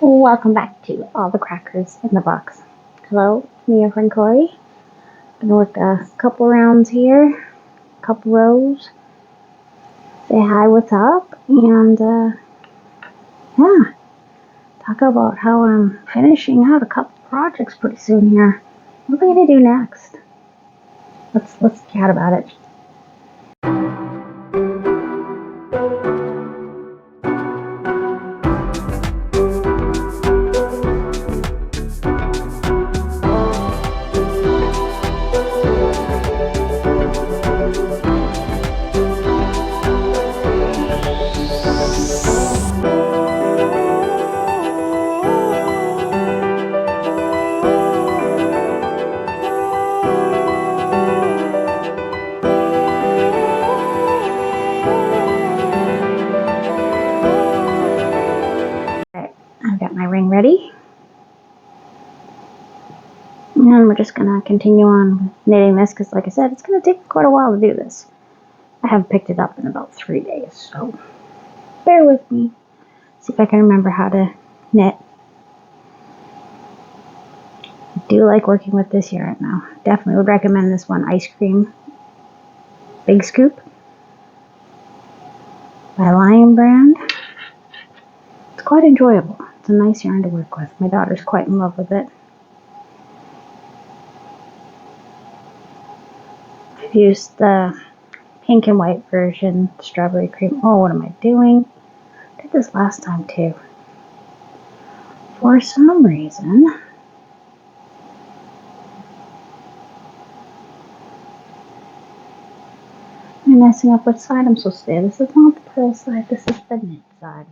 Welcome back to All the Crackers in the Box. Hello, me your friend Corey. Gonna work a couple rounds here, couple rows. Say hi, what's up, and talk about how I'm finishing out a couple projects pretty soon here. What am I gonna do next? Let's chat about it. I've got my ring ready. And we're just going to continue on knitting this because, like I said, it's going to take quite a while to do this. I haven't picked it up in about 3 days, so bear with me. See if I can remember how to knit. I do like working with this yarn now. Definitely would recommend this one, Ice Cream Big Scoop by Lion Brand. It's quite enjoyable. It's a nice yarn to work with. My daughter's quite in love with it. I've used the pink and white version, strawberry cream. Oh, what am I doing? I did this last time too. For some reason, I'm messing up which side I'm supposed to do. This is not the purl side, this is the knit side.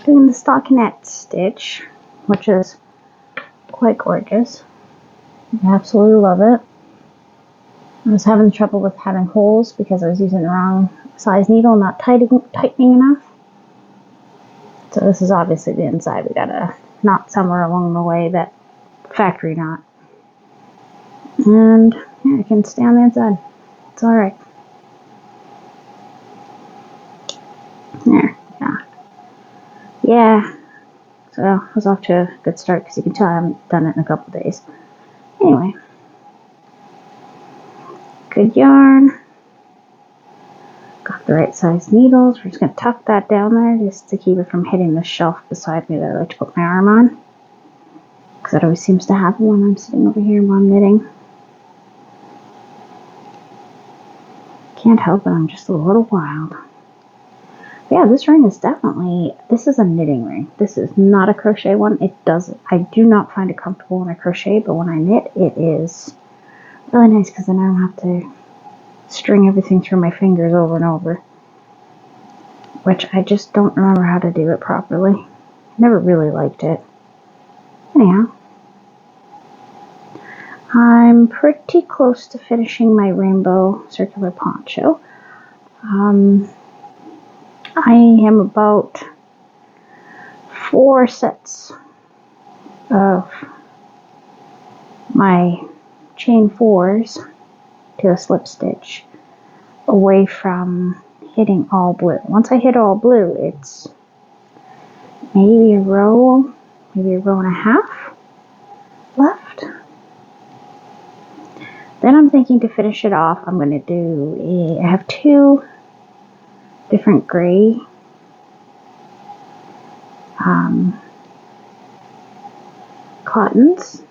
Doing the stockinette stitch, which is quite gorgeous. I absolutely love it. I was having trouble with having holes because I was using the wrong size needle, not tightening enough. So this is obviously the inside. We got a knot somewhere along the way, that factory knot. And yeah, I can stay on the inside. It's alright. There, yeah. Yeah, so I was off to a good start because you can tell I haven't done it in a couple days. Anyway. Good yarn. Got the right size needles. We're just going to tuck that down there just to keep it from hitting the shelf beside me that I like to put my arm on. Because that always seems to happen when I'm sitting over here while I'm knitting. Can't help it, I'm just a little wild. But yeah, this ring is definitely, this is a knitting ring. This is not a crochet one. I do not find it comfortable when I crochet, but when I knit, it is really nice because then I don't have to string everything through my fingers over and over, which I just don't remember how to do it properly. Never really liked it. Anyhow, I'm pretty close to finishing my rainbow circular poncho. I am about 4 sets of my chain 4s to a slip stitch away from hitting all blue. Once I hit all blue, it's maybe a row and a half left. Then I'm thinking to finish it off, I'm going to do I have 2 different gray cottons,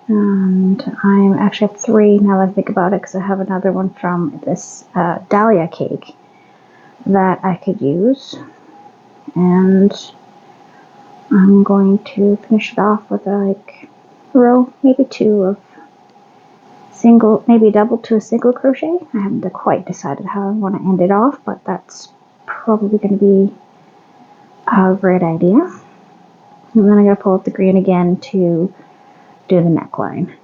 and I actually have 3 now that I think about it because I have another one from this Dahlia cake that I could use, and I'm going to finish it off with a row, maybe 2 of single, maybe double to a single crochet. I haven't quite decided how I want to end it off, but that's probably going to be a great idea. And then I gotta pull up the green again to do the neckline.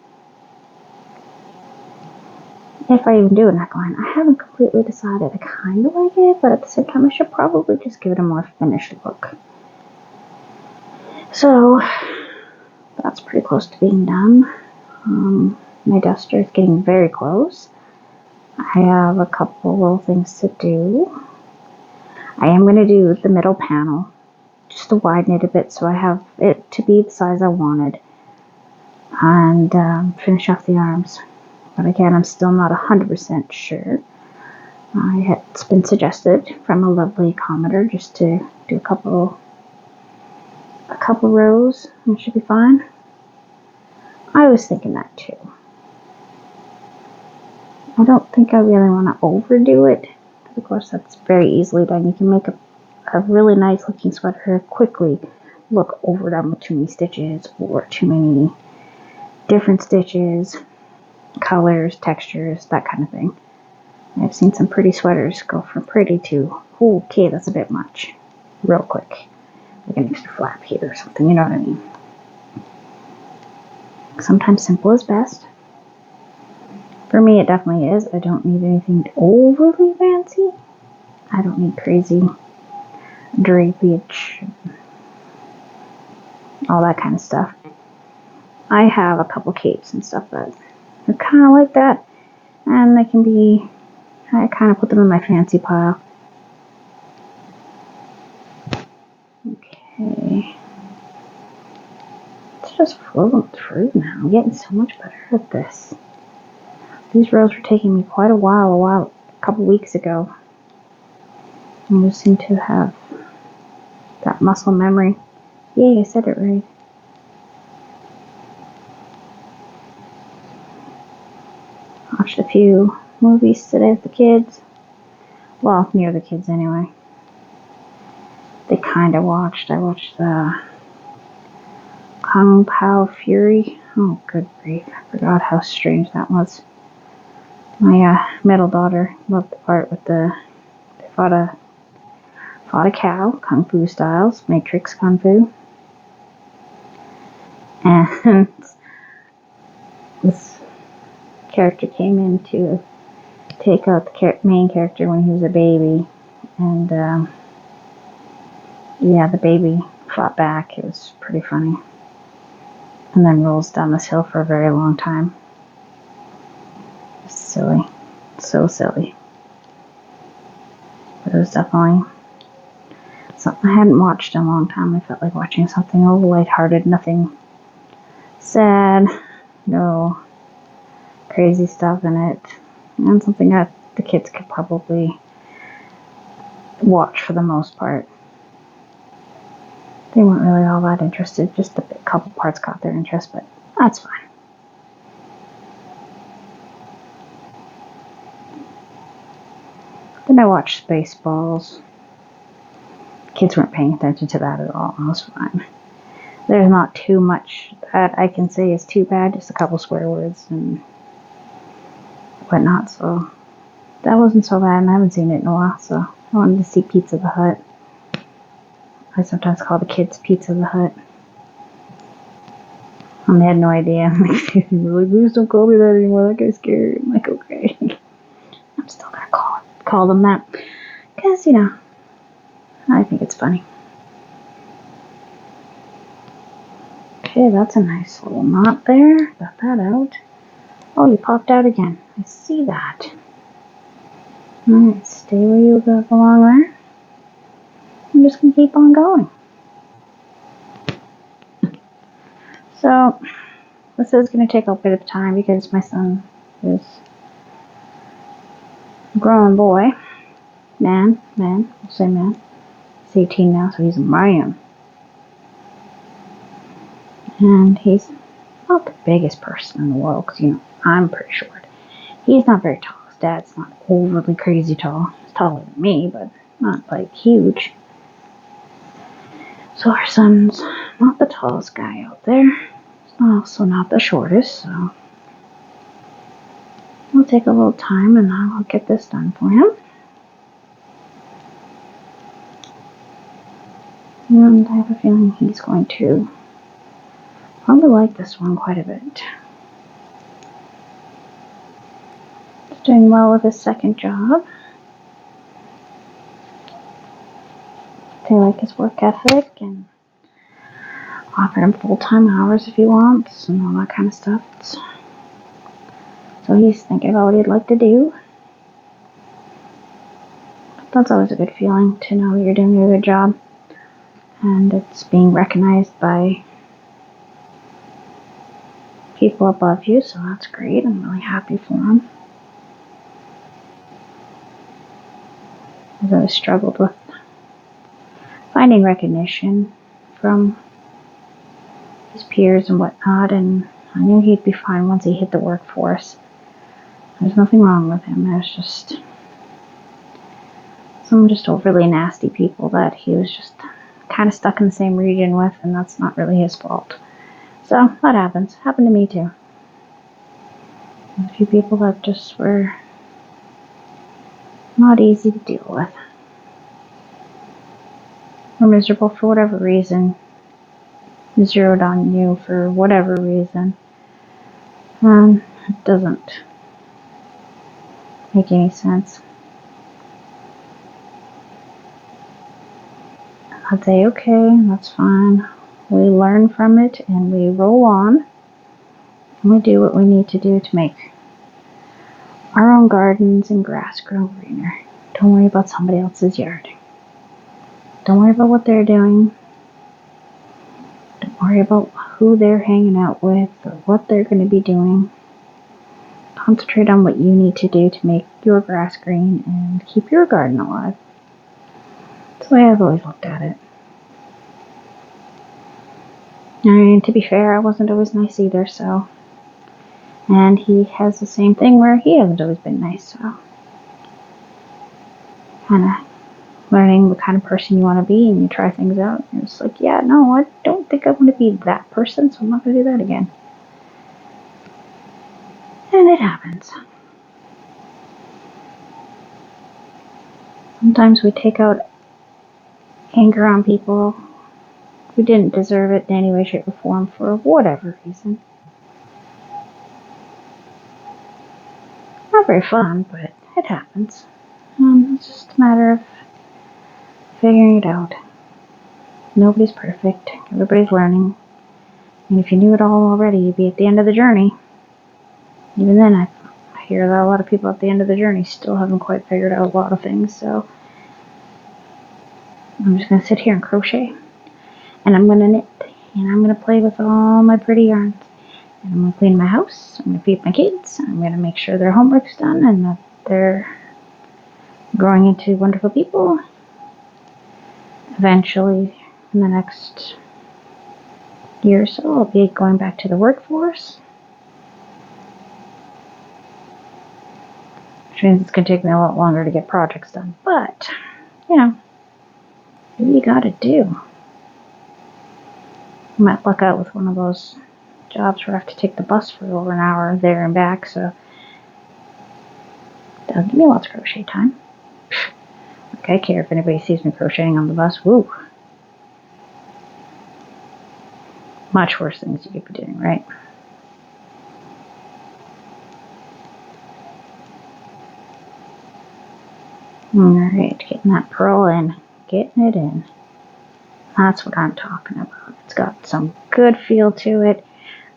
If I even do a neckline, I haven't completely decided. I kind of like it, but at the same time, I should probably just give it a more finished look. So that's pretty close to being done. My duster is getting very close. I have a couple little things to do. I am going to do the middle panel just to widen it a bit so I have it to be the size I wanted, and finish off the arms. But again, I'm still not 100% sure. It's been suggested from a lovely commenter just to do a couple rows and it should be fine. I was thinking that too. I don't think I really want to overdo it, because of course that's very easily done. You can make a really nice looking sweater quickly look overdone with too many stitches or too many different stitches, colors, textures, that kind of thing. I've seen some pretty sweaters go from pretty to, okay, that's a bit much, real quick. Like an extra flap here or something, you know what I mean? Sometimes simple is best. For me, it definitely is. I don't need anything overly fancy. I don't need crazy drapage, all that kind of stuff. I have a couple capes and stuff that are kind of like that, and they can be, I kind of put them in my fancy pile. Okay. It's just flowing through now. I'm getting so much better at this. These rows were taking me quite a couple weeks ago. I just seem to have that muscle memory. Yay, I said it right. Watched a few movies today with the kids. Well, near the kids anyway. They kind of watched. I watched the Kung Pao Fury. Oh, good grief. I forgot how strange that was. My middle daughter loved the part with they fought a cow, Kung Fu styles, Matrix Kung Fu. And this character came in to take out the main character when he was a baby. And, the baby fought back. It was pretty funny. And then rolls down this hill for a very long time. Silly. So silly. But it was definitely something I hadn't watched in a long time. I felt like watching something a little lighthearted, nothing sad, no crazy stuff in it, and something that the kids could probably watch for the most part. They weren't really all that interested, just a couple parts caught their interest, but that's fine. Then I watched Spaceballs. Kids weren't paying attention to that at all. It was fine. There's not too much that I can say is too bad, just a couple swear words and whatnot, so that wasn't so bad, and I haven't seen it in a while, so I wanted to see Pizza the Hut. I sometimes call the kids Pizza the Hut. And they had no idea. They were like, please don't call me that anymore, that guy's scary. I'm like, okay. I'm still gonna call them that. Because, I think it's funny. Okay, that's a nice little knot there. Got that out. Oh, you popped out again. I see that. Alright, stay where you belong there. I'm just going to keep on going. So, this is going to take a bit of time because my son is a grown boy. Man, we'll say man. He's 18 now, so he's a man. And he's not the biggest person in the world, because, I'm pretty short. He's not very tall. His dad's not overly crazy tall. He's taller than me, but not, huge. So our son's not the tallest guy out there. He's also not the shortest, so it'll take a little time, and I'll get this done for him. And I have a feeling he's going to probably like this one quite a bit. He's doing well with his second job. They like his work ethic and offered him full-time hours if he wants and all that kind of stuff. So he's thinking about what he'd like to do. That's always a good feeling to know that you're doing a good job. and it's being recognized by people above you, so that's great. I'm really happy for him. I've always struggled with finding recognition from his peers and whatnot, and I knew he'd be fine once he hit the workforce. There's nothing wrong with him. There's just some just overly nasty people that he was just kind of stuck in the same region with, and that's not really his fault. So that happens. Happened to me too. A few people that just were not easy to deal with. Or miserable for whatever reason. Zeroed on you for whatever reason. And it doesn't make any sense. I'd say, okay, that's fine. We learn from it and we roll on. And we do what we need to do to make our own gardens and grass grow greener. Don't worry about somebody else's yard. Don't worry about what they're doing. Don't worry about who they're hanging out with or what they're going to be doing. Concentrate on what you need to do to make your grass green and keep your garden alive. That's the way I've always looked at it. And to be fair, I wasn't always nice either, so. And he has the same thing where he hasn't always been nice, so. Kind of learning what kind of person you want to be, and you try things out. And it's like, yeah, no, I don't think I want to be that person, so I'm not going to do that again. And it happens. Sometimes we take out anger on people who didn't deserve it in any way, shape, or form for whatever reason. Not very fun, but it happens. It's just a matter of figuring it out. Nobody's perfect. Everybody's learning. And if you knew it all already, you'd be at the end of the journey. Even then, I hear that a lot of people at the end of the journey still haven't quite figured out a lot of things, so I'm just going to sit here and crochet. And I'm going to knit. And I'm going to play with all my pretty yarns. And I'm going to clean my house. I'm going to feed my kids. I'm going to make sure their homework's done and that they're growing into wonderful people. Eventually, in the next year or so, I'll be going back to the workforce. Which means it's going to take me a lot longer to get projects done. But, you know, what you got to do. I might luck out with one of those jobs where I have to take the bus for over an hour there and back, so that'll give me lots of crochet time. Like, I care if anybody sees me crocheting on the bus. Woo! Much worse things you could be doing, right? Alright, getting that purl in. Getting it in. That's what I'm talking about. It's got some good feel to it.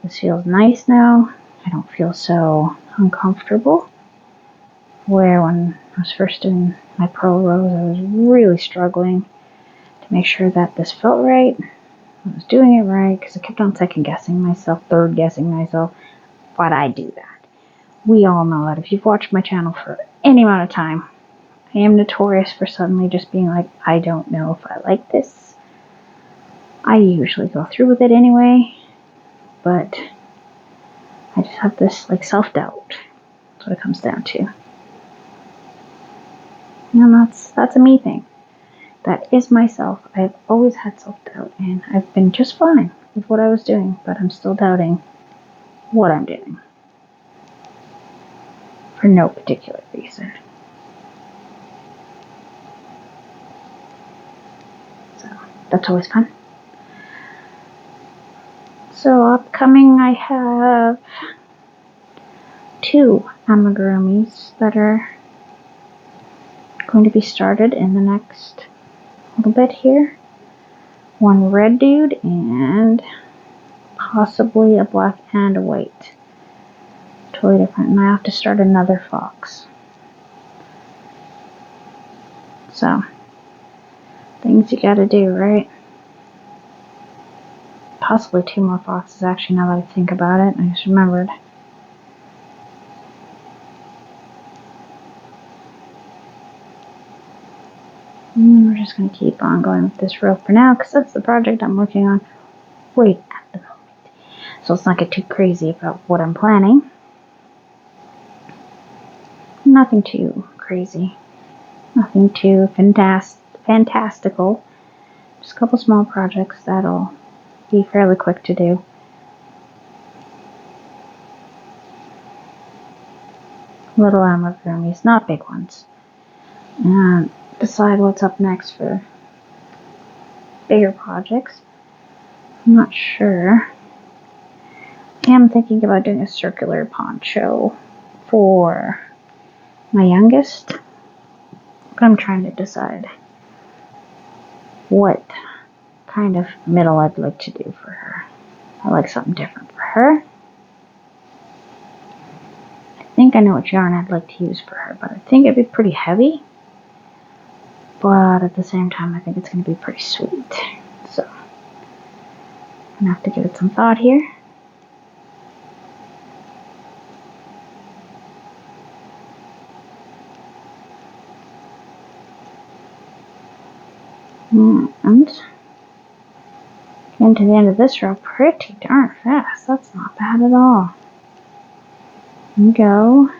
This feels nice now. I don't feel so uncomfortable. Where when I was first doing my purl rows, I was really struggling to make sure that this felt right. I was doing it right because I kept on second guessing myself, third guessing myself. Why'd I do that? We all know that if you've watched my channel for any amount of time, I am notorious for suddenly just being like, I don't know if I like this. I usually go through with it anyway, but I just have this like self-doubt. That's what it comes down to. And that's a me thing. That is myself. I've always had self-doubt, and I've been just fine with what I was doing, but I'm still doubting what I'm doing. For no particular reason. So, that's always fun. So, upcoming I have 2 amigurumis that are going to be started in the next little bit here. One red dude and possibly a black and a white. Totally different. And I have to start another fox. So, things you gotta do, right? possibly 2 more boxes actually, now that I think about it. I just remembered. We're just going to keep on going with this row for now, because that's the project I'm working on right at the moment. So let's not get too crazy about what I'm planning. Nothing too crazy. Nothing too fantastical. Just a couple small projects that'll be fairly quick to do. Little amigurumis, not big ones. And decide what's up next for bigger projects. I'm not sure. I am thinking about doing a circular poncho for my youngest, but I'm trying to decide what kind of middle I'd like to do for her. I like something different for her. I think I know what yarn I'd like to use for her, but I think it'd be pretty heavy. But at the same time, I think it's going to be pretty sweet. So I'm going to have to give it some thought here. And getting to the end of this row pretty darn fast. That's not bad at all. And go.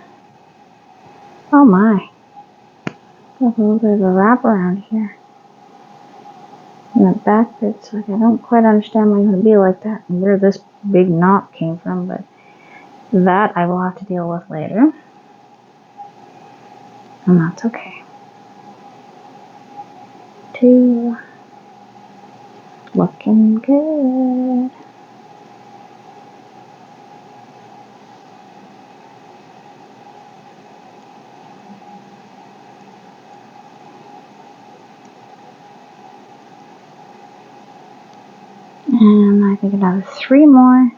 Oh my. There's a little bit of a wrap around here. And the back bit's like, I don't quite understand why it would be like that and where this big knot came from, but that I will have to deal with later. And that's okay. 2. Looking good. And I think another 3 more.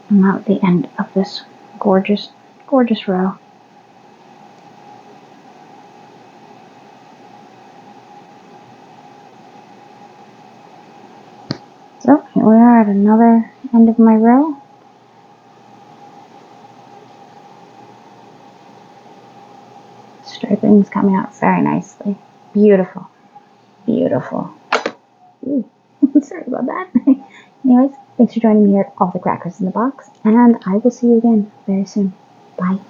And that's the end of this gorgeous, gorgeous row. So here we are at another end of my row. Striping's coming out very nicely. Beautiful. Beautiful. Ooh, sorry about that. Anyways, thanks for joining me here at All the Crackers in the Box, and I will see you again very soon. Bye.